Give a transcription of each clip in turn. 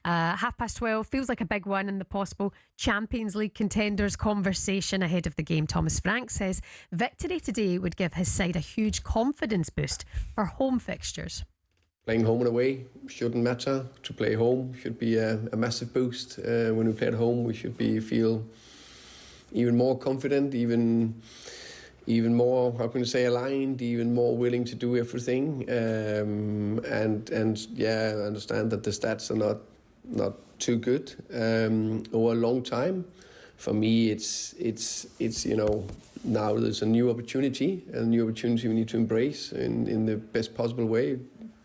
12:30 feels like a big one in the possible Champions League contenders conversation ahead of the game. Thomas Frank says victory today would give his side a huge confidence boost for home fixtures. Playing home and away shouldn't matter. To play home should be a massive boost. When we play at home, we should feel even more confident, even more, how can you say, aligned, even more willing to do everything. And yeah, I understand that the stats are not too good over a long time. For me, it's now there's a new opportunity we need to embrace in the best possible way.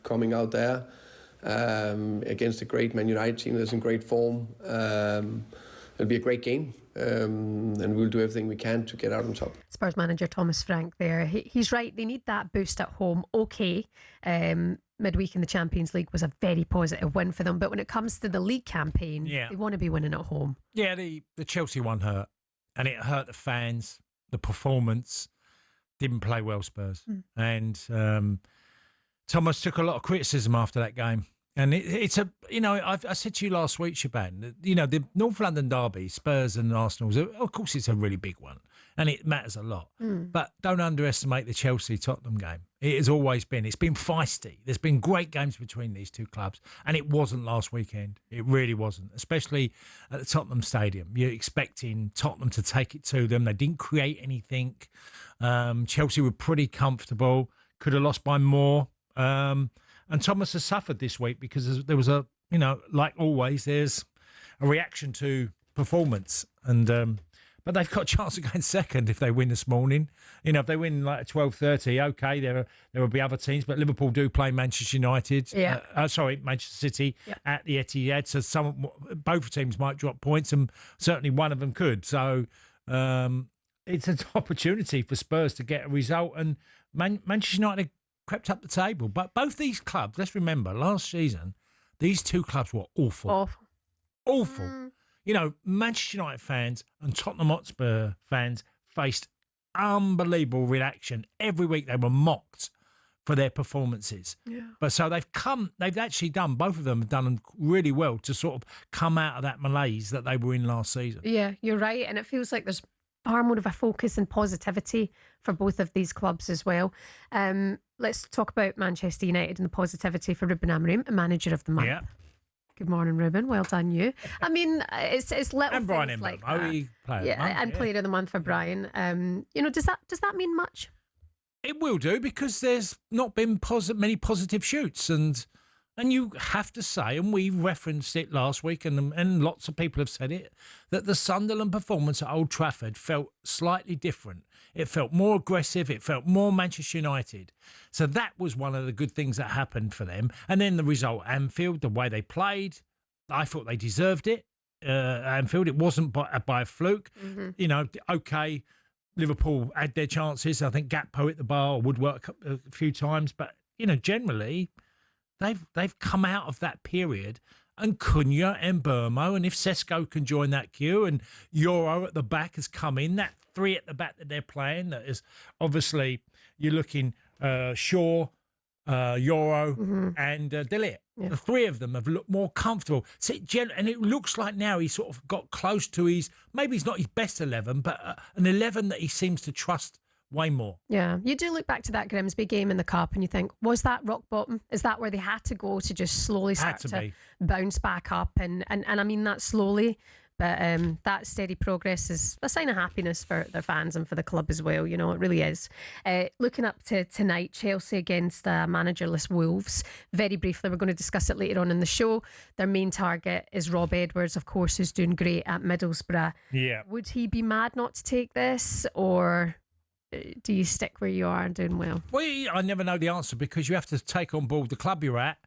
Coming out there against a great Man Utd team that's in great form. It'll be a great game, and we'll do everything we can to get out on top. Spurs manager Thomas Frank there. He's right, they need that boost at home. Okay, midweek in the Champions League was a very positive win for them, but when it comes to the league campaign, they want to be winning at home. Yeah, the Chelsea one hurt, and it hurt the fans. The performance didn't play well, Spurs. And Thomas took a lot of criticism after that game. And it's a, I said to you last week, Shebahn, the North London derby, Spurs and Arsenal, of course it's a really big one and it matters a lot. But don't underestimate the Chelsea-Tottenham game. It has always been. It's been feisty. There's been great games between these two clubs and it wasn't last weekend. It really wasn't, especially at the Tottenham Stadium. You're expecting Tottenham to take it to them. They didn't create anything. Chelsea were pretty comfortable, could have lost by more. And Thomas has suffered this week because there was a, like always, there's a reaction to performance. And but they've got a chance of going second if they win this morning. If they win like 12:30, okay, there will be other teams. But Liverpool do play Manchester United. Manchester City at the Etihad. So both teams might drop points, and certainly one of them could. So it's an opportunity for Spurs to get a result. And Manchester United crept up the table. But both these clubs, let's remember, last season, these two clubs were awful. Awful. Manchester United fans and Tottenham Hotspur fans faced unbelievable reaction. Every week they were mocked for their performances. But so they've actually done, both of them have done really well to sort of come out of that malaise that they were in last season. Yeah, you're right. And it feels like there's far more of a focus and positivity for both of these clubs as well. Let's talk about Manchester United and the positivity for Ruben Amorim, manager of the month. Yeah. Good morning, Ruben. Well done, you. I mean, it's little and Brian things like that. Player of the month for Brian. Does that mean much? It will do, because there's not been many positive shoots, and you have to say, and we referenced it last week, and lots of people have said it, that the Sunderland performance at Old Trafford felt slightly different. It felt more aggressive. It felt more Manchester United. So that was one of the good things that happened for them. And then the result at Anfield, the way they played, I thought they deserved it. Anfield, it wasn't by a fluke. Okay, Liverpool had their chances. I think Gakpo hit the bar or Woodwork a few times. But, generally, they've come out of that period. And Cunha and Burmo, and if Sesko can join that queue, and Euro at the back has come in, that three at the back that they're playing, that is obviously, you're looking Shaw, Euro, and Delete. The three of them have looked more comfortable. And it looks like now he's sort of got close to maybe he's not his best 11, but an 11 that he seems to trust way more. Yeah, you do look back to that Grimsby game in the Cup and you think, was that rock bottom? Is that where they had to go to just slowly start to bounce back up? And I mean that slowly, but that steady progress is a sign of happiness for their fans and for the club as well. It really is. Looking up to tonight, Chelsea against managerless Wolves. Very briefly, we're going to discuss it later on in the show. Their main target is Rob Edwards, of course, who's doing great at Middlesbrough. Yeah. Would he be mad not to take this, or do you stick where you are and doing well? Well, I never know the answer, because you have to take on board the club you're at.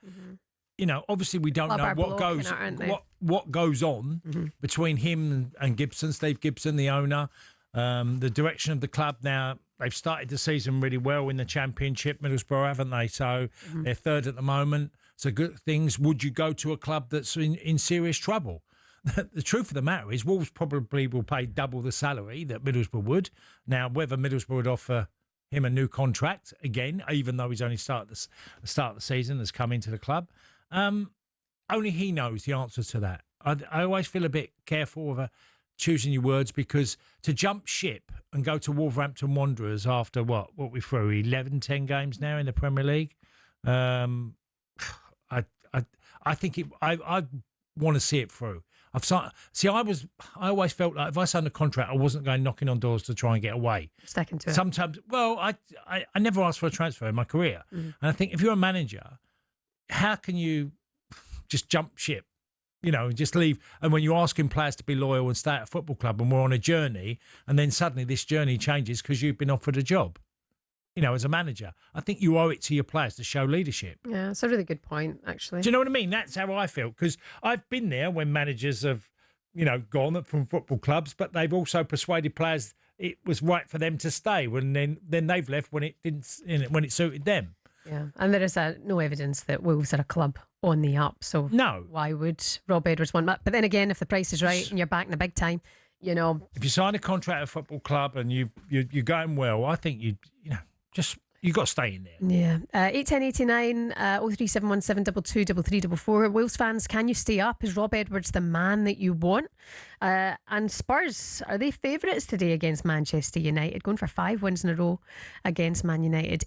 Obviously we don't know what goes on between him and Gibson, Steve Gibson, the owner. The direction of the club now, they've started the season really well in the Championship, Middlesbrough, haven't they? So they're third at the moment. So good things. Would you go to a club that's in serious trouble? The truth of the matter is Wolves probably will pay double the salary that Middlesbrough would. Now, whether Middlesbrough would offer him a new contract again, even though he's only started the season, has come into the club. only he knows the answer to that. I always feel a bit careful of choosing your words, because to jump ship and go to Wolverhampton Wanderers after what we through 11, 10 games now in the Premier League, I think I want to see it through. I always felt like if I signed a contract, I wasn't going knocking on doors to try and get away. Sticking to it. Sometimes, well, I never asked for a transfer in my career, and I think if you're a manager, how can you just jump ship? Just leave. And when you're asking players to be loyal and stay at a football club, and we're on a journey, and then suddenly this journey changes because you've been offered a job, as a manager, I think you owe it to your players to show leadership. Yeah, it's a really good point, actually. Do you know what I mean? That's how I feel, because I've been there when managers have, gone from football clubs, but they've also persuaded players it was right for them to stay when then they've left when it didn't, when it suited them. Yeah, and there is no evidence that Wolves are a club on the up, so no. Why would Rob Edwards want that? But then again, if the price is right and you're back in the big time, if you sign a contract at a football club and you're going well, I think you got to stay in there. Yeah. 81089 03717 223344. Wolves fans, can you stay up? Is Rob Edwards the man that you want? And Spurs, are they favourites today against Manchester United? Going for 5 wins in a row against Man United.